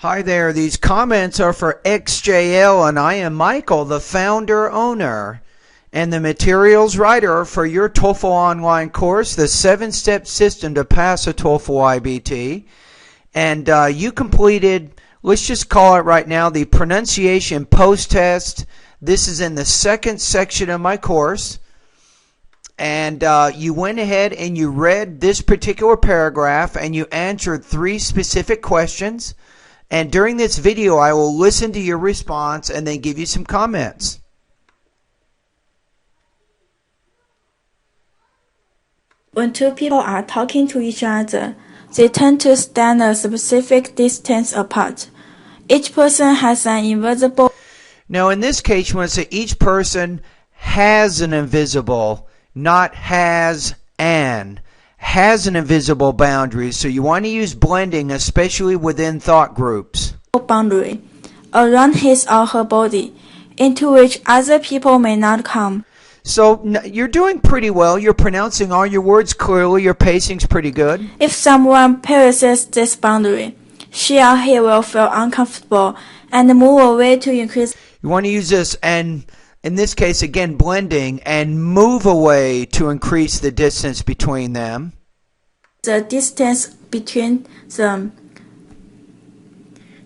Hi there, these comments are for XJL and I am Michael, the founder owner and the materials writer for your TOEFL online course, the 7-step system to pass a TOEFL IBT. And you completed, let's just call it right now, the pronunciation post-test. This is in the second section of my course. And you went ahead and you read this particular paragraph and you answered 3 specific questions. And during this video, I will listen to your response and then give you some comments. When two people are talking to each other, they tend to stand a specific distance apart. Each person has an invisible... Now, in this case, you want to say each person has an invisible, not has an. Has an invisible boundary, so you want to use blending, especially within thought groups. Boundary around his or her body, into which other people may not come. So you're doing pretty well. You're pronouncing all your words clearly. Your pacing's pretty good. If someone passes this boundary, she or he will feel uncomfortable and move away to increase. You want to use this, and in this case, again, blending, and move away to increase the distance between them. The distance between them.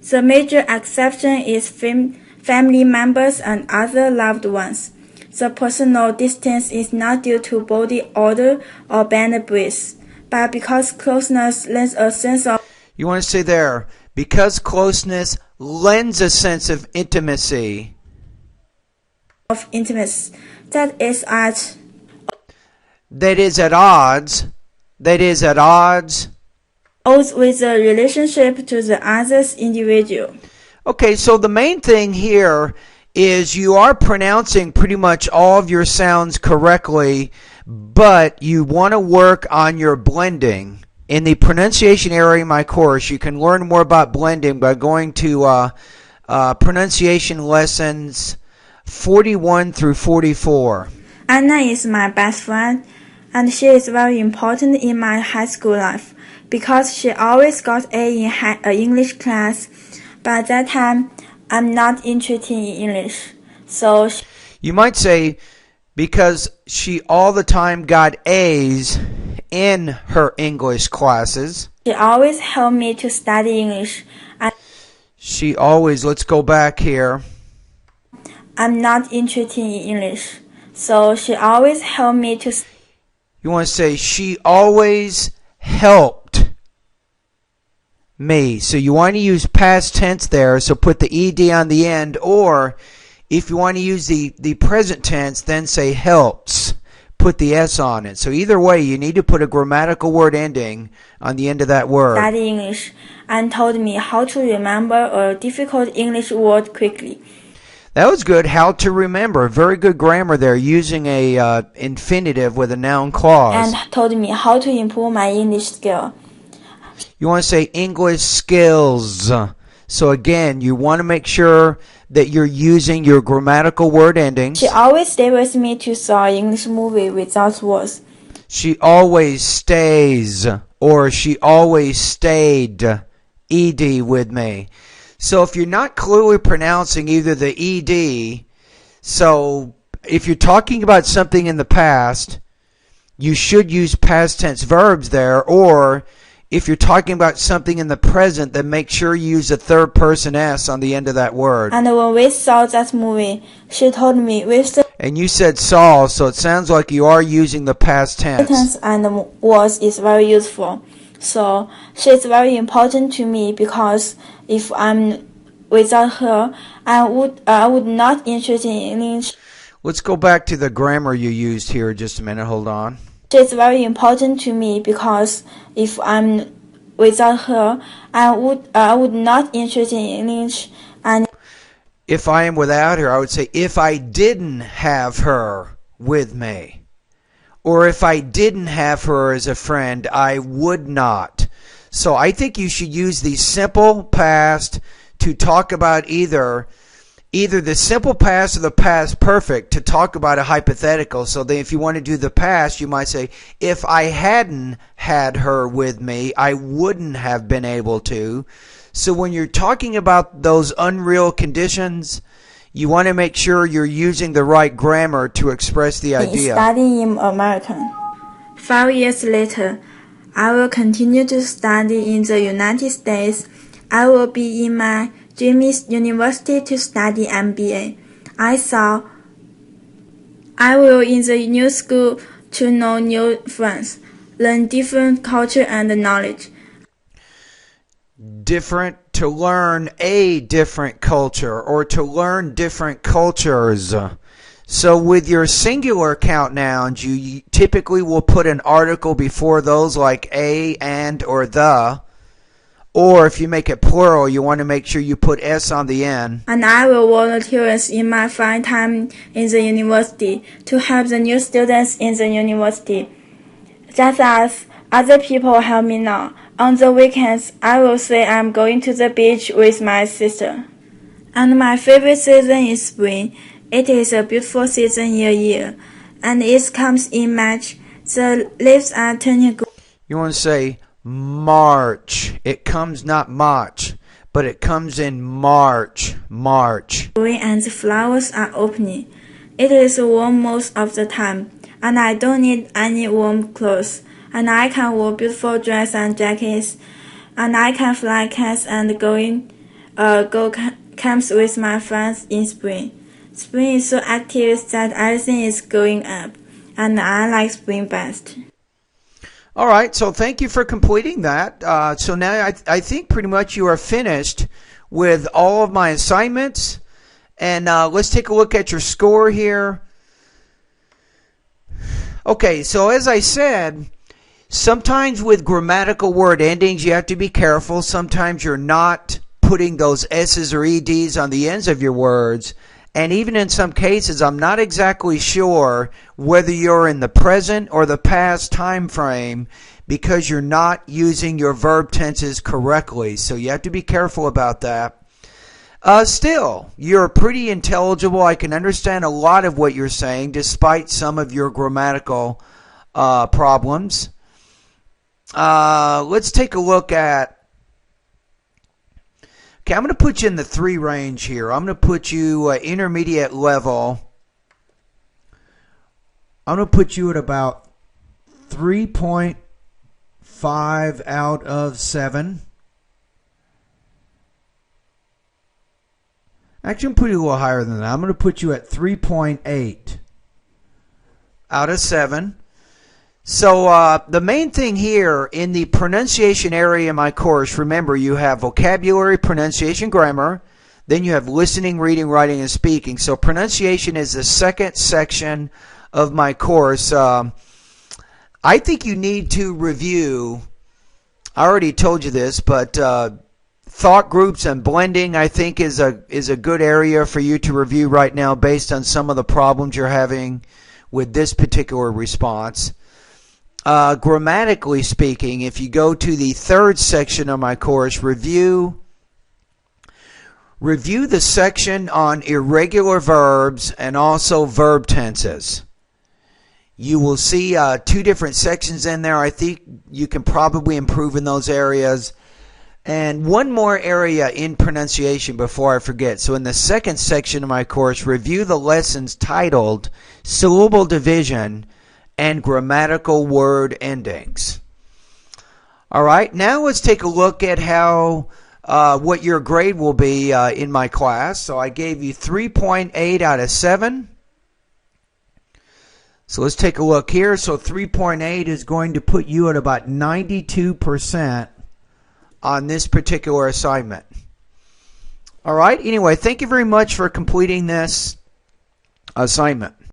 The major exception is family members and other loved ones. The personal distance is not due to body odor or bandwidth, but because closeness lends a sense of... You want to say there, because closeness lends a sense of intimacy. Of intimacy. That is at odds. That is at odds. With the relationship to the other's individual. Okay, so the main thing here is you are pronouncing pretty much all of your sounds correctly, but you want to work on your blending. In the pronunciation area of my course, you can learn more about blending by going to pronunciation lessons 41 through 44. Anna is my best friend, and she is very important in my high school life because she always got A in English class. But at that time, I'm not interested in English. So you might say, because she all the time got A's in her English classes. She always helped me to study English. She always, let's go back here. I'm not interested in English. So she always helped me to... You want to say, she always helped me. So you want to use past tense there, so put the ed on the end, or if you want to use the present tense, then say helps. Put the s on it. So either way, you need to put a grammatical word ending on the end of that word. Study English and told me how to remember a difficult English word quickly. That was good. How to remember. Very good grammar there, using a infinitive with a noun clause. And told me how to improve my English skill. You want to say English skills. So again, you want to make sure that you're using your grammatical word endings. She always stayed with me to saw an English movie without words. She always stays, or she always stayed, ed with me. So if you're not clearly pronouncing either the ed, so if you're talking about something in the past, you should use past tense verbs there, or if you're talking about something in the present, then make sure you use a third person s on the end of that word. And when we saw that movie, she told me and you said saw, so it sounds like you are using the past tense. And was is very useful. So she is very important to me because if I'm without her, I would not interested in English. Let's go back to the grammar you used here just a minute. Hold on. She is very important to me because if I'm without her, I would not interested in English. And if I am without her, I would say if I didn't have her with me. Or if I didn't have her as a friend, I would not. So I think you should use the simple past to talk about either either the simple past or the past perfect to talk about a hypothetical. So then if you want to do the past, you might say, if I hadn't had her with me, I wouldn't have been able to. So when you're talking about those unreal conditions, you want to make sure you're using the right grammar to express the idea. Study in America. 5 years later, I will continue to study in the United States. I will be in my dream's university to study MBA. I will in the new school to know new friends, learn different culture and knowledge. To learn a different culture or to learn different cultures. So with your singular count nouns, you typically will put an article before those like a, and, or the. Or if you make it plural, you want to make sure you put S on the end. And I will volunteer in my free time in the university to help the new students in the university, just as other people help me now. On the weekends, I will say I'm going to the beach with my sister. And my favorite season is spring. It is a beautiful season year, and it comes in March. The leaves are turning green. You want to say March. It comes not March, but it comes in March. And the flowers are opening. It is warm most of the time, and I don't need any warm clothes. And I can wear beautiful dresses and jackets, and I can fly kites and go camps with my friends in spring. Spring is so active that everything is going up, and I like spring best. All right, so thank you for completing that. So now I think pretty much you are finished with all of my assignments. And let's take a look at your score here. Okay, so as I said, sometimes with grammatical word endings you have to be careful. Sometimes you're not putting those S's or EDs on the ends of your words. And even in some cases, I'm not exactly sure whether you're in the present or the past time frame because you're not using your verb tenses correctly. So you have to be careful about that. Still, you're pretty intelligible. I can understand a lot of what you're saying despite some of your grammatical problems. Let's take a look at. Okay, I'm going to put you in the 3 range here. I'm going to put you intermediate level. I'm going to put you at about 3.5 out of 7. Actually, I'm putting you a little higher than that. I'm going to put you at 3.8 out of 7. So the main thing here in the pronunciation area in my course, remember you have vocabulary, pronunciation, grammar, then you have listening, reading, writing, and speaking. So pronunciation is the second section of my course. I think you need to review, I already told you this, but thought groups and blending I think is a good area for you to review right now based on some of the problems you're having with this particular response. Grammatically speaking, if you go to the 3rd section of my course, review the section on irregular verbs and also verb tenses. You will see 2 different sections in there. I think you can probably improve in those areas. And one more area in pronunciation before I forget. So in the 2nd section of my course, review the lessons titled Syllable Division and Grammatical Word Endings. All right, now let's take a look at how what your grade will be in my class. So I gave you 3.8 out of 7. So let's take a look here. So 3.8 is going to put you at about 92% on this particular assignment. All right, anyway, thank you very much for completing this assignment.